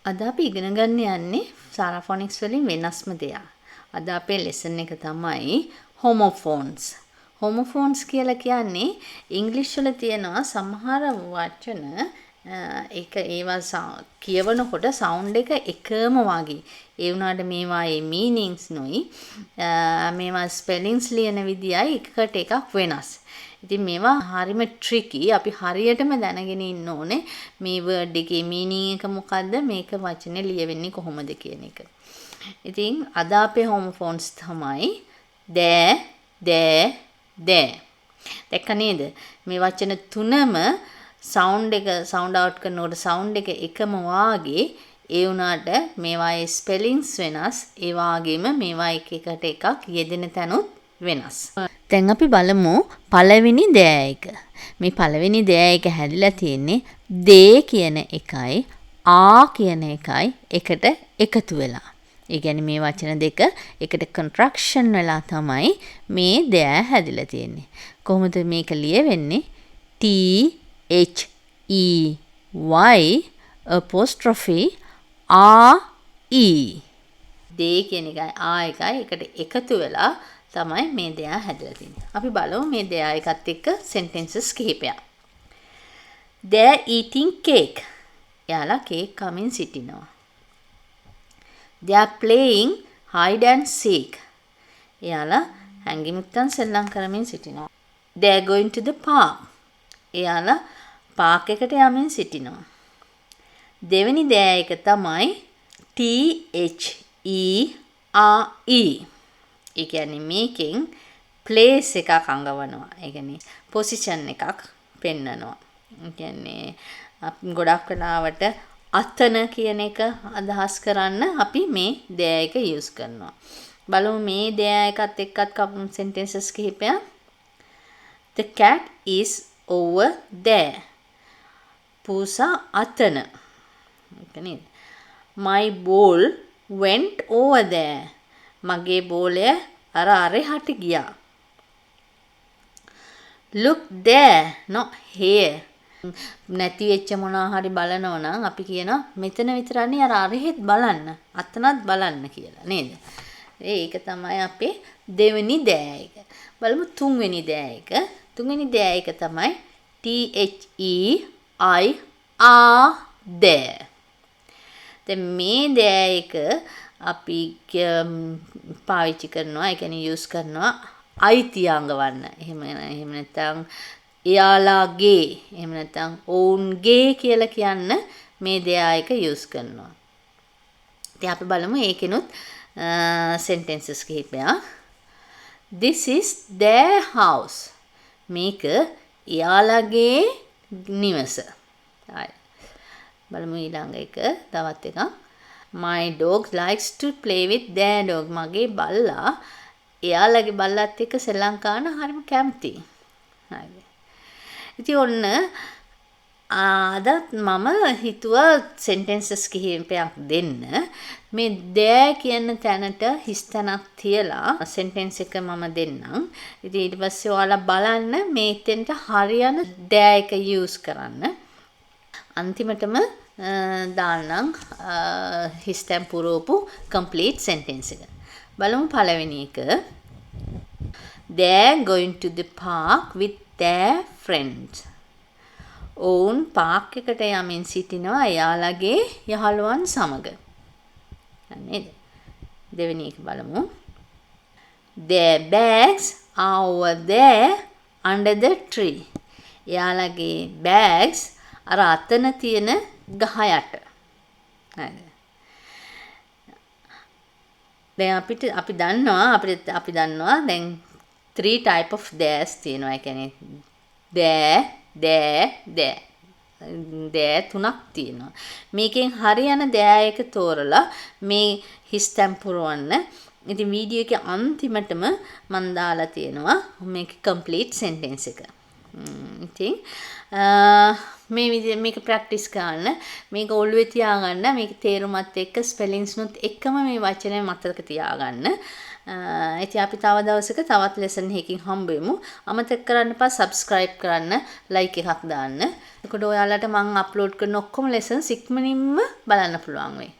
අද අපි ඉගෙන ගන්න යන්නේ සාරා ෆොනික්ස් වලින් වෙනස්ම දෙයක්. අද අපේ ලෙසන් එක තමයි homophones. homophones කියලා කියන්නේ ඉංග්‍රීසි වල තියෙනවා සමහර වචන ඒක ඒවා කියවනකොට සවුන්ඩ් එක එකම වගේ. ඒ වුණාට මේවායේ මීනින්ග්ස් නොයි මේවා ස්පෙලිංග්ස් ලියන විදියයි එකකට එකක් වෙනස්. ඉතින් මේවා හරිම ට්‍රිකි. අපි හරියටම දැනගෙන ඉන්න ඕනේ මේ වර්ඩ් එකේ මීනින් එක මොකද්ද, මේක වචනේ ලියවෙන්නේ කොහොමද කියන එක. ඉතින් අද අපේ homophones තමයි දෑ. දැක්ක නේද? මේ වචන තුනම සවුන්ඩ් අවුට් කරනකොට සවුන්ඩ් එක එකම වාගේ ඒ වුණාට මේවායේ ස්පෙලිංග්ස් වෙනස්. ඒ වගේම මේවා එකට එකක් යෙදෙන තැනුත් වෙනස්. දැන් අපි බලමු පළවෙනි දෑ එක. මේ පළවෙනි දෑ එක හැදිලා තියෙන්නේ දේ කියන එකයි ආ කියන එකයි එකට එකතු වෙලා. ඒ කියන්නේ මේ වචන දෙක එකට කන්ට්‍රැක්ෂන් වෙලා තමයි මේ දෑ හැදිලා තියෙන්නේ. කොහොමද මේක ලියවෙන්නේ? T H E Y apostrophe R E. දේ කියන එකයි ආ එකයි එකට එකතු වෙලා තමයි මේ දෙයා හැදලා තියෙන්නේ. අපි බලමු මේ දෙයා එකත් එක්ක sentences කිහිපයක්. They're eating cake. එයාලා කේක් කමින් සිටිනවා. They are playing hide and seek. එයාලා හැංගිමුත්තන් සෙල්ලම් කරමින් සිටිනවා. They are going to the park. එයාලා පාක් එකට යමින් සිටිනවා. දෙවෙනි දෙයා එක තමයි T H E R E. ඒ කියන්නේ මේකෙන් ප්ලේස් එකක් අඟවනවා. ඒ කියන්නේ පොසිෂන් එකක් පෙන්නනවා. ඒ කියන්නේ ගොඩක් වෙලාවට අතන කියන එක අදහස් කරන්න අපි මේ දෑ එක යූස් කරනවා. බලමු මේ දෑ එකත් එක්කත් sentences කිහිපයක්. The cat is over there. පූසා අතන. ඒක නේද? My ball went over there. මගේ බෝලය අර අරහට ගියා. Look there, not here. නැති වෙච්ච මොනවා හරි බලනවා නම් අපි කියනවා මෙතන විතරනේ අර අරහෙත් බලන්න, අතනත් බලන්න කියලා නේද? ඒක තමයි අපේ දෙවෙනි දෑ එක. බලමු තුන්වෙනි දෑ එක. තුන්වෙනි දෑ එක තමයි T H E I R there. දැන් මේ දෑ එක අපි පාවිච්චි කරනවා, ඒ කියන්නේ යූස් කරනවා අයිතිය අඟවන්න. එහෙම නැත්නම් එයාලාගේ, එහෙම නැත්නම් ඔවුන්ගේ කියලා කියන්න මේ දෙයා එක යූස් කරනවා. ඉතින් අපි බලමු ඒකෙනුත් sentences කිහිපයක්. This is their house. මේක එයාලාගේ නිවස. හරි. බලමු ඊළඟ එක තවත් එකක්. My dog likes to play with their dog. මගේ බල්ලා එයාලගේ බල්ලත් එක්ක සෙල්ලම් කරන හරිම කැමතියි. හරි. ඉතින් ඔන්න අදත් මම හිතුවා sentences කිහිපයක් දෙන්න. මේ there කියන තැනට හිස් තැනක් තියලා sentence එක මම දෙන්නම්. ඉතින් ඊට පස්සේ ඔයාලා බලන්න මේ තැනට හරියන there එක use කරන්න. අන්තිමටම දාන්නම් හිස්තැන් පුරවපු complete sentence එක. බලමු පළවෙනි එක. They're going to the park with their friends. ඔවුන් පාක් එකට යමින් සිටිනවා එයාලගේ යහළුවන් සමග. නේද? දෙවෙනි එක බලමු. Their bags are over there under the tree. එයාලගේ bags අර අතන තියෙන ගහ යට. හරිද? දැන් අපි දන්නවා දැන් 3 type of theirs තියෙනවා. ඒ කියන්නේ there තුනක් තියෙනවා. මේකෙන් හරියන there එක තෝරලා මේ හිස්තැන් පුරවන්න. ඉතින් වීඩියෝ එකේ අන්තිමටම මම දාලා තියෙනවා මේක complete sentence එක. ඉතින් මේක ප්‍රැක්ටිස් කරන්න, මේක ඔළුවේ තියාගන්න, මේක තේරුමත් එක්ක ස්පෙලිංස් නුත් එක්කම මේ වචනේ මතක තියාගන්න. ඉතින් අපි තව දවසක තවත් ලෙසන් එකකින් හම්බ වෙමු. අමතක කරන්න එපා subscribe කරන්න, like එකක් දාන්න. එතකොට ඔයාලට මම අප්ලෝඩ් කරන ඔක්කොම lessons ඉක්මනින්ම බලන්න පුළුවන් වෙයි.